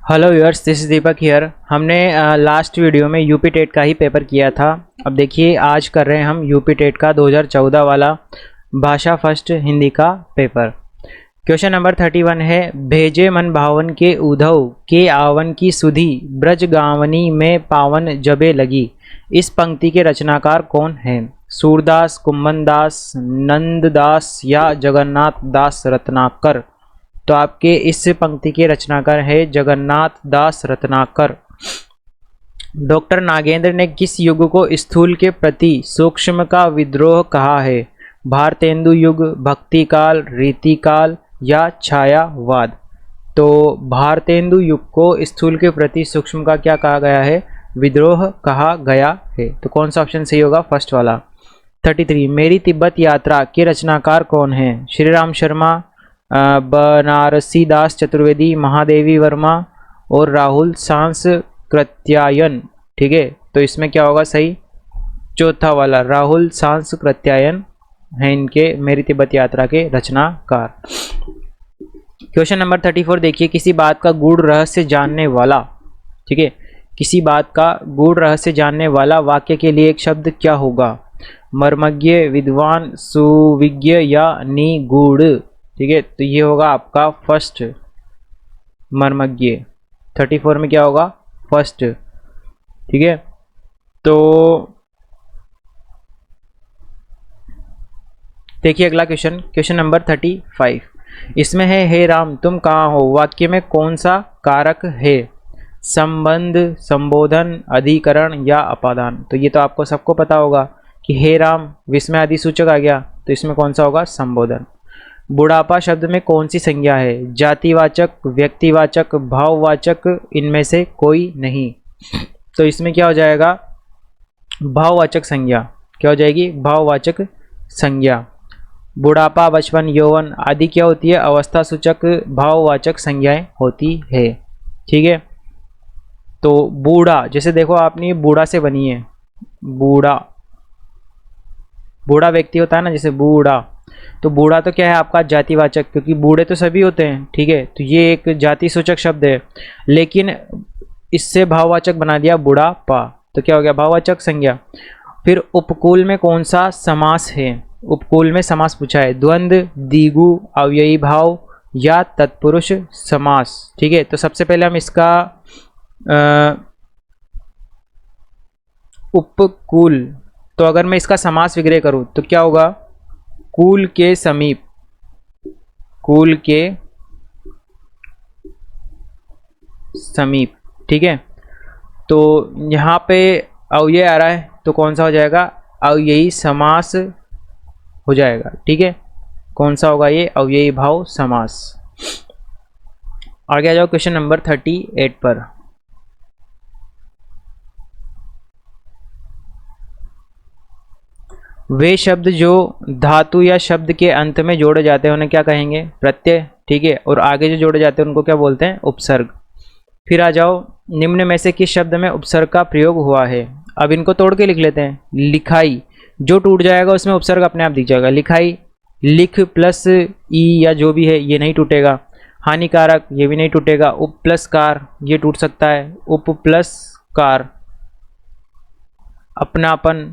Hello viewers, this is Deepak here. हमने last video में UP TET का ही paper किया था। अब देखिए आज कर रहे हैं हम यूपी टेट का 2014 वाला भाषा फर्स्ट हिंदी का पेपर। क्वेश्चन नंबर 31 है, भेजे मन भावन के उधव के आवन की सुधि ब्रज गावनी में पावन जबे लगी। इस पंक्ति के रचनाकार कौन है? सूरदास, कुंभनदास, नंददास या जगन्नाथ दास रत्नाकर। तो आपके इस पंक्ति के रचनाकार है जगन्नाथ दास रत्नाकर। डॉक्टर नागेंद्र ने किस युग को स्थूल के प्रति सूक्ष्म का विद्रोह कहा है? भारतेंदु युग, भक्ति काल, रीति काल या छायावाद। तो भारतेंदु युग को स्थूल के प्रति सूक्ष्म का क्या कहा गया है? विद्रोह कहा गया है। तो कौन सा ऑप्शन सही होगा? फर्स्ट वाला। 33, मेरी तिब्बत यात्रा के रचनाकार कौन है? श्री राम शर्मा, बनारसी दास चतुर्वेदी, महादेवी वर्मा और राहुल सांस्कृत्यायन। ठीक है, तो इसमें क्या होगा सही? चौथा वाला, राहुल सांस्कृत्यायन है इनके मेरी तिब्बत यात्रा के रचनाकार। क्वेश्चन नंबर 34 देखिए, किसी बात का गूढ़ रहस्य जानने वाला, ठीक है, किसी बात का गूढ़ रहस्य जानने वाला वाक्य के लिए एक शब्द क्या होगा? मर्मज्ञ, विद्वान, सुविज्ञ या निगूढ़। ठीक है, तो ये होगा आपका फर्स्ट, मर्मज्ञ। 34 में क्या होगा? फर्स्ट। ठीक है, तो देखिए अगला क्वेश्चन, क्वेश्चन नंबर 35। इसमें है, हे राम तुम कहाँ हो, वाक्य में कौन सा कारक है? संबंध, संबोधन, अधिकरण या अपादान। तो ये तो आपको सबको पता होगा कि हे राम विस्मय आदि सूचक आ गया, तो इसमें कौन सा होगा? संबोधन। बुढ़ापा शब्द में कौन सी संज्ञा है? जातिवाचक, व्यक्तिवाचक, भाववाचक, इनमें से कोई नहीं। तो इसमें क्या हो जाएगा? भाववाचक संज्ञा। क्या हो जाएगी? भाववाचक संज्ञा। बुढ़ापा, बचपन, यौवन आदि क्या होती है? अवस्था सूचक भाववाचक संज्ञाएं होती है। ठीक है, तो बूढ़ा, जैसे देखो आपने बूढ़ा से बनी है, बूढ़ा, बूढ़ा व्यक्ति होता है ना, जैसे बूढ़ा, तो बूढ़ा तो क्या है आपका? जातिवाचक, क्योंकि बूढ़े तो सभी होते हैं। ठीक है, तो ये एक जाति सूचक शब्द है, लेकिन इससे भाववाचक बना दिया बुढ़ापा, तो क्या हो गया? भाववाचक संज्ञा। फिर उपकूल में कौन सा समास है? उपकूल में समास पूछा है, द्वंद्व, द्विगु, अव्ययी भाव या तत्पुरुष समास। ठीक है, तो सबसे पहले हम इसका उपकूल, तो अगर मैं इसका समास विग्रह करूं तो क्या होगा? कूल के समीप, कूल के समीप। ठीक है, तो यहाँ पे अव्यय आ रहा है, तो कौन सा हो जाएगा? अव्ययी समास हो जाएगा। ठीक है, कौन सा होगा ये? अव्ययी भाव समास। आगे आ जाओ क्वेश्चन नंबर 38 पर। वे शब्द जो धातु या शब्द के अंत में जोड़े जाते हैं उन्हें क्या कहेंगे? प्रत्यय। ठीक है, और आगे जो जोड़े जाते हैं उनको क्या बोलते हैं? उपसर्ग। फिर आ जाओ, निम्न में से किस शब्द में उपसर्ग का प्रयोग हुआ है? अब इनको तोड़ के लिख लेते हैं। लिखाई, जो टूट जाएगा उसमें उपसर्ग अपने आप दिख जाएगा। लिखाई, लिख प्लस ई या जो भी है ये नहीं टूटेगा। हानिकारक, ये भी नहीं टूटेगा। उप प्लस कार, ये टूट सकता है। उप प्लस कार। अपनापन,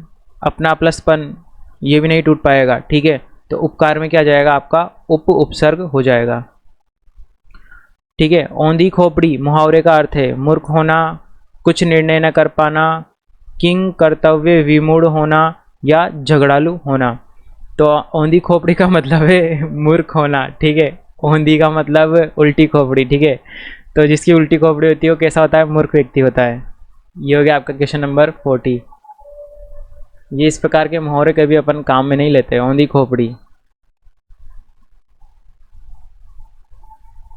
अपना प्लसपन, ये भी नहीं टूट पाएगा। ठीक है, तो उपकार में क्या जाएगा आपका? उप उपसर्ग हो जाएगा। ठीक है, औंधी खोपड़ी मुहावरे का अर्थ है मूर्ख होना, कुछ निर्णय न कर पाना, किंग कर्तव्य विमूढ़ होना या झगड़ालू होना। तो औंधी खोपड़ी का मतलब है मूर्ख होना। ठीक है, औंधी का मतलब उल्टी खोपड़ी। ठीक है, तो जिसकी उल्टी खोपड़ी होती है वो कैसा होता है? मूर्ख व्यक्ति होता है। ये हो गया आपका क्वेश्चन नंबर 40। ये इस प्रकार के मुहावरे कभी अपन काम में नहीं लेते। औंधी खोपड़ी,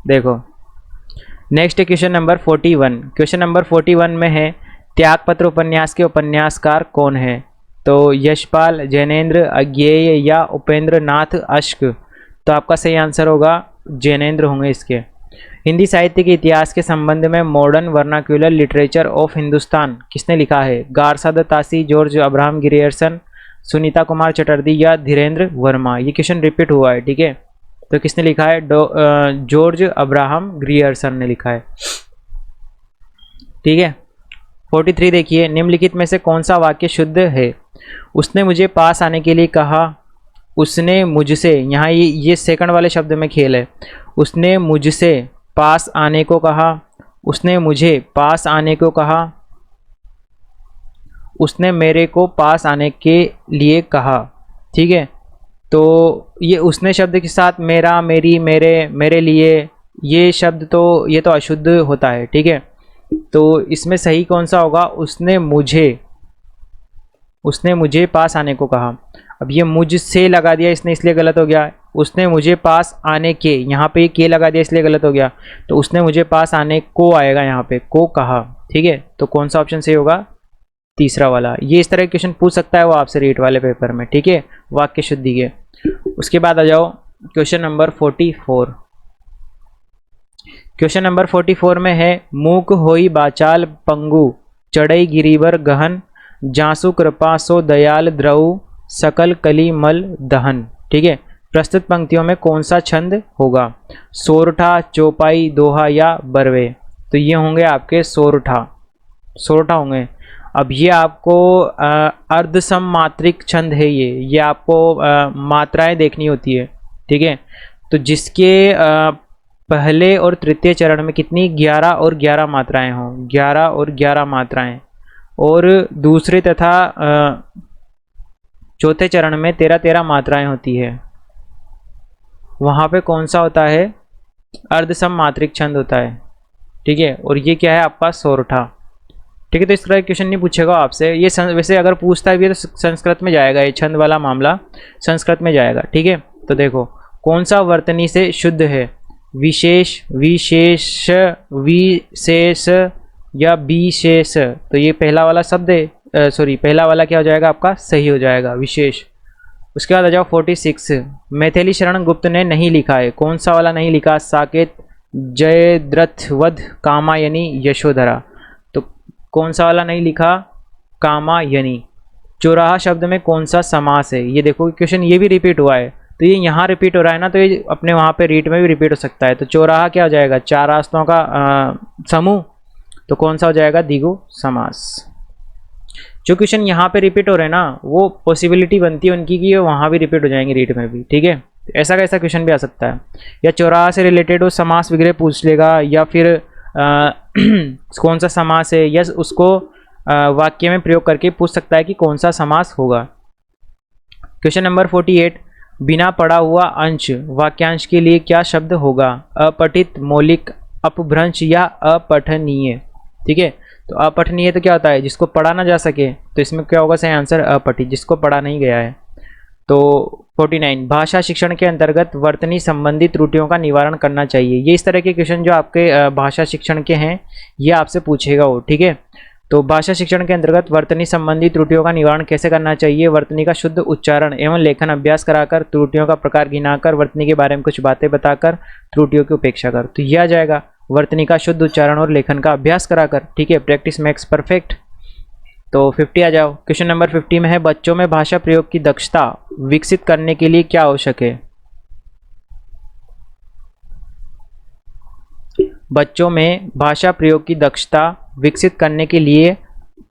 देखो। Next question number 41। Question number 41 में है, त्यागपत्र उपन्यास के उपन्यासकार कौन है? तो यशपाल, जैनेन्द्र, अज्ञेय या उपेंद्र नाथ अश्क। तो आपका सही आंसर होगा जैनेन्द्र होंगे इसके। हिंदी साहित्य के इतिहास के संबंध में modern vernacular literature of Hindustan किसने लिखा है? Garcin de Tassy, George Abraham Grierson, Sunita Kumar Chatterji या धीरेन्द्र वर्मा। ये क्वेश्चन रिपीट हुआ है। ठीक है, तो किसने लिखा है? जॉर्ज अब्राहम ग्रियर्सन ने लिखा है। ठीक है। 43 देखिए, निम्नलिखित में से कौन सा वाक्य शुद्ध है? उसने मुझे पास आने के लिए कहा, उसने मुझसे, यहाँ ये सेकंड वाले शब्द में खेल है। उसने मुझसे पास आने को कहा, उसने मुझे पास आने को कहा, उसने मेरे को पास आने के लिए कहा। ठीक है, तो ये उसने शब्द के साथ मेरा, मेरी, मेरे, मेरे लिए, ये शब्द तो ये तो अशुद्ध होता है। ठीक है, तो इसमें सही कौन सा होगा? उसने मुझे पास आने को कहा। अब ये मुझसे लगा दिया इसने, इसलिए गलत हो गया। उसने मुझे पास आने के, यहाँ पे के लगा दिया इसलिए गलत हो गया। तो उसने मुझे पास आने को आएगा, यहाँ पे को कहा। ठीक है, तो कौन सा ऑप्शन सही होगा? तीसरा वाला। ये इस तरह के क्वेश्चन पूछ सकता है वो आपसे रीट वाले पेपर में। ठीक है, वाक्य शुद्धि के। उसके बाद आ जाओ क्वेश्चन नंबर 44। क्वेश्चन नंबर 44 में है, मूक होई बाचाल पंगु चढ़ई गिरिवर गहन जासु कृपा सो दयाल द्रऊ सकल कली मल दहन। ठीक है, प्रस्तुत पंक्तियों में कौन सा छंद होगा? सोरठा, चौपाई, दोहा या बरवे? तो ये होंगे आपके सोरठा होंगे। अब ये आपको अर्धसम मात्रिक छंद है। ये आपको मात्राएं देखनी होती है। ठीक है, तो जिसके पहले और तृतीय चरण में कितनी 11 और 11 मात्राएं हों, 11 और 11 मात्राएं, और दूसरे तथा चौथे चरण में 13-13 मात्राएं होती है। वहाँ पे कौन सा होता है? अर्धसम मात्रिक छंद होता है। ठीक है, और ये क्या है आपका? सोरठा। ठीक है, तो इस तरह क्वेश्चन नहीं पूछेगा आपसे ये। वैसे अगर पूछता भी है तो संस्कृत में जाएगा, ये छंद वाला मामला संस्कृत में जाएगा। ठीक है, तो देखो कौन सा वर्तनी से शुद्ध है? विशेष, विशेष, विशेष या विशेष? तो ये पहला वाला शब्द है, सॉरी पहला वाला क्या हो जाएगा आपका? सही हो जाएगा, विशेष। उसके बाद आ जाओ 46। मैथिली शरण गुप्त ने नहीं लिखा है, कौन सा वाला नहीं लिखा? साकेत, जयद्रथ वध, कामायनी, यशोधरा। तो कौन सा वाला नहीं लिखा? कामायनी। चौराहा शब्द में कौन सा समास है? ये देखो क्वेश्चन ये भी रिपीट हुआ है, तो ये यहाँ रिपीट हो रहा है ना, तो ये अपने वहाँ पे रीट में भी रिपीट हो सकता है। तो चौराहा क्या हो जाएगा? चार रास्तों का समूह। तो कौन सा हो जाएगा? द्विगु समास। जो क्वेश्चन यहाँ पे रिपीट हो रहे हैं ना, वो पॉसिबिलिटी बनती है उनकी कि वहाँ भी रिपीट हो जाएंगे रीट में भी। ठीक है, ऐसा कैसा क्वेश्चन भी आ सकता है, या चौराहा से रिलेटेड हो समास वगैरह पूछ लेगा, या फिर कौन सा समास है, या उसको वाक्य में प्रयोग करके पूछ सकता है कि कौन सा समास होगा। Question number 48। बिना पढ़ा हुआ अंश वाक्यांश के लिए क्या शब्द होगा? अपठित, मौलिक, अपभ्रंश या अपठनीय। ठीक है, तो अपठनीय तो क्या होता है? जिसको पढ़ा ना जा सके। तो इसमें क्या होगा सही आंसर? अपठित, जिसको पढ़ा नहीं गया है। तो 49। भाषा शिक्षण के अंतर्गत वर्तनी संबंधी त्रुटियों का निवारण करना चाहिए। ये इस तरह के क्वेश्चन जो आपके भाषा शिक्षण के हैं, ये आपसे पूछेगा वो। ठीक है, तो भाषा शिक्षण के अंतर्गत वर्तनी संबंधी त्रुटियों का निवारण कैसे करना चाहिए? वर्तनी का शुद्ध उच्चारण एवं लेखन अभ्यास कराकर, त्रुटियों का प्रकार गिनाकर, वर्तनी के बारे में कुछ बातें बताकर, त्रुटियों की उपेक्षा कर। तो यह आ जाएगा वर्तनी का शुद्ध उच्चारण और लेखन का अभ्यास कराकर। ठीक है, प्रैक्टिस मेक्स परफेक्ट। तो 50 आ जाओ। क्वेश्चन नंबर 50 में है, बच्चों में भाषा प्रयोग की दक्षता विकसित करने के लिए क्या आवश्यक है? बच्चों में भाषा प्रयोग की दक्षता विकसित करने के लिए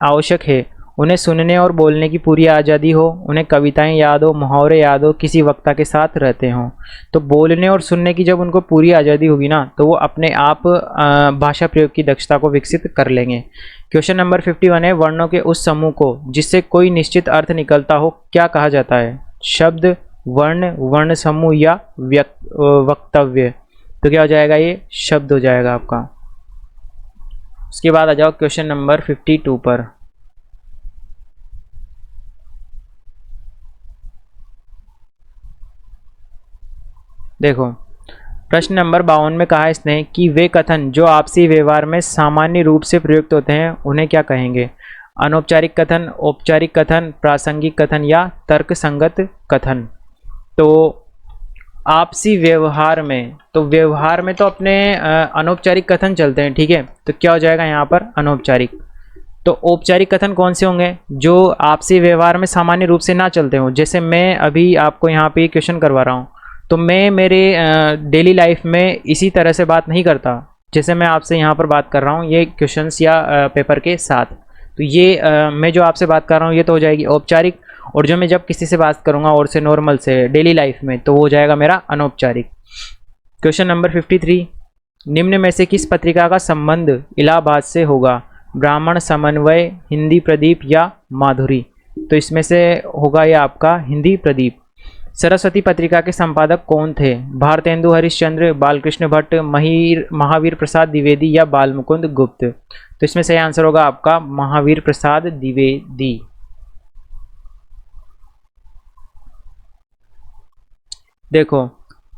आवश्यक है उन्हें सुनने और बोलने की पूरी आज़ादी हो, उन्हें कविताएं याद हो, मुहावरे याद हो, किसी वक्ता के साथ रहते हों। तो बोलने और सुनने की जब उनको पूरी आज़ादी होगी ना, तो वो अपने आप भाषा प्रयोग की दक्षता को विकसित कर लेंगे। क्वेश्चन नंबर 51 है, वर्णों के उस समूह को जिससे कोई निश्चित अर्थ निकलता हो क्या कहा जाता है? शब्द, वर्ण, वर्ण समूह या वक्तव्य? तो क्या हो जाएगा? ये शब्द हो जाएगा आपका। उसके बाद आ जाओ क्वेश्चन नंबर 52 पर। देखो प्रश्न नंबर 52 में कहा इसने कि वे कथन जो आपसी व्यवहार में सामान्य रूप से प्रयुक्त होते हैं उन्हें क्या कहेंगे? अनौपचारिक कथन, औपचारिक कथन, प्रासंगिक कथन या तर्कसंगत कथन? तो आपसी व्यवहार में, तो व्यवहार में तो अपने अनौपचारिक कथन चलते हैं। ठीक है, तो क्या हो जाएगा यहाँ पर? अनौपचारिक। तो औपचारिक कथन कौन से होंगे? जो आपसी व्यवहार में सामान्य रूप से ना चलते हों। जैसे मैं अभी आपको यहाँ पे क्वेश्चन करवा रहा हूँ, तो मैं मेरे डेली लाइफ में इसी तरह से बात नहीं करता। जैसे मैं आपसे यहाँ पर बात कर रहा हूँ ये क्वेश्चंस या पेपर के साथ, तो ये मैं जो आपसे बात कर रहा हूँ ये तो हो जाएगी औपचारिक, और जो मैं जब किसी से बात करूँगा और से नॉर्मल से डेली लाइफ में, तो वो हो जाएगा मेरा अनौपचारिक। क्वेश्चन नंबर 53, निम्न में से किस पत्रिका का संबंध इलाहाबाद से होगा? ब्राह्मण, समन्वय, हिंदी प्रदीप या माधुरी? तो इसमें से होगा ये आपका हिंदी प्रदीप। सरस्वती पत्रिका के संपादक कौन थे? भारतेंदु हरिश्चंद्र, बालकृष्ण भट्ट, महावीर प्रसाद द्विवेदी या बालमुकुंद गुप्त? तो इसमें सही आंसर होगा आपका महावीर प्रसाद द्विवेदी। देखो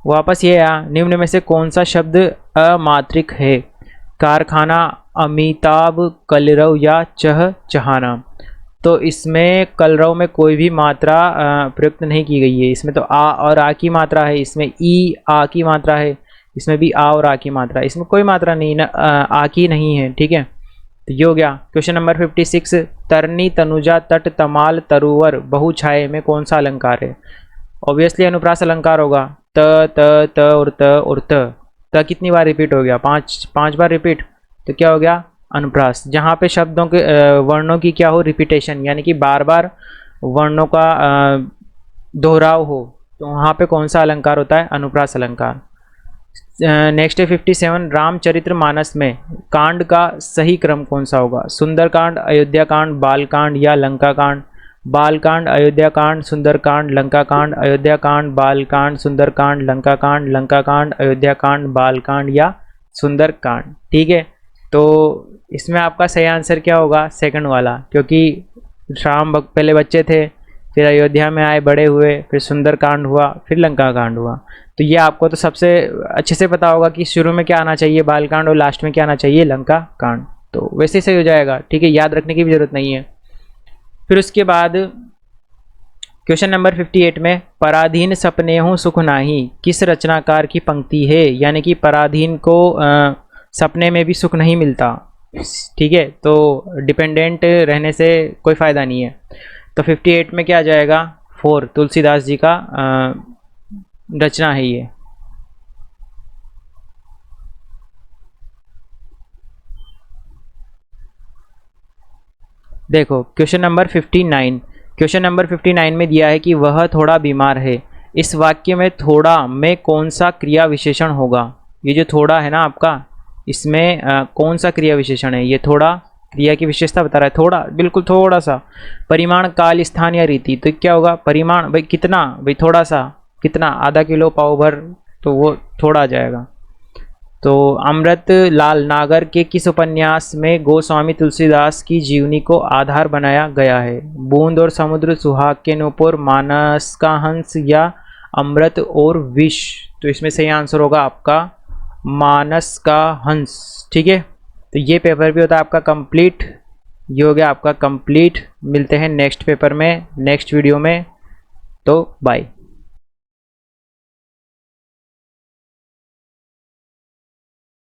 वापस ये आया, निम्न में से कौन सा शब्द अमात्रिक है? कारखाना, अमिताभ, कलरव या चहचहाना? तो इसमें कलरव में कोई भी मात्रा प्रयुक्त नहीं की गई है, इसमें तो आ और आ की मात्रा है, इसमें ई आ की मात्रा है, इसमें भी आ और आ की मात्रा है, इसमें कोई मात्रा नहीं ना, आ की नहीं है, ठीक है। तो ये हो गया। क्वेश्चन नंबर 56, तरनी, तनुजा, तट, तमाल, तरुवर, बहुछाये में कौन सा अलंकार है? ऑब्वियसली अनुप्रास अलंकार होगा। त त त और त और त कितनी बार रिपीट हो गया? पांच बार रिपीट, तो क्या हो गया? अनुप्रास। जहाँ पे शब्दों के वर्णों की क्या हो? रिपीटेशन, यानी कि बार बार वर्णों का दोहराव हो, तो वहाँ पे कौन सा अलंकार होता है? अनुप्रास अलंकार। नेक्स्ट है 57, रामचरित्र मानस में कांड का सही क्रम कौन सा होगा? सुंदरकांड, अयोध्या कांड, बाल कांड या लंका कांड? बाल कांड, अयोध्या कांड, सुंदर कांड, लंका कांड, अयोध्या कांड, बाल कांड, सुंदर कांड, लंका कांड, लंका कांड, अयोध्या कांड, बाल कांड या सुंदर कांड? ठीक है, तो इसमें आपका सही आंसर क्या होगा? सेकंड वाला, क्योंकि राम भक्त पहले बच्चे थे, फिर अयोध्या में आए, बड़े हुए, फिर सुंदर कांड हुआ, फिर लंका कांड हुआ। तो ये आपको तो सबसे अच्छे से पता होगा कि शुरू में क्या आना चाहिए? बाल कांड, और लास्ट में क्या आना चाहिए? लंका कांड। तो वैसे सही हो जाएगा, ठीक है, याद रखने की भी जरूरत नहीं है। फिर उसके बाद क्वेश्चन नंबर 58 में पराधीन सपने हूँ सुख नाही किस रचनाकार की पंक्ति है? यानी कि पराधीन को सपने में भी सुख नहीं मिलता, ठीक है, तो डिपेंडेंट रहने से कोई फ़ायदा नहीं है। तो 58 में क्या आ जाएगा? 4, तुलसीदास जी का रचना है ये। देखो क्वेश्चन नंबर 59, क्वेश्चन नंबर 59 में दिया है कि वह थोड़ा बीमार है। इस वाक्य में थोड़ा में कौन सा क्रिया विशेषण होगा? ये जो थोड़ा है ना आपका, इसमें कौन सा क्रिया विशेषण है? ये थोड़ा क्रिया की विशेषता बता रहा है, थोड़ा, बिल्कुल थोड़ा सा। परिमाण, काल, स्थान या रीति? तो क्या होगा? परिमाण, भाई कितना? भाई थोड़ा सा, कितना? आधा किलो, पाव भर, तो वो थोड़ा आ जाएगा। तो अमृत लाल नागर के किस उपन्यास में गोस्वामी तुलसीदास की जीवनी को आधार बनाया गया है? बूंद और समुद्र, सुहाग के नूपुर, मानस का हंस या अमृत और विष? तो इसमें सही आंसर होगा आपका मानस का हंस, ठीक है। तो ये पेपर भी होता है आपका कंप्लीट, ये हो गया आपका कंप्लीट। मिलते हैं नेक्स्ट पेपर में, नेक्स्ट वीडियो में, तो बाय।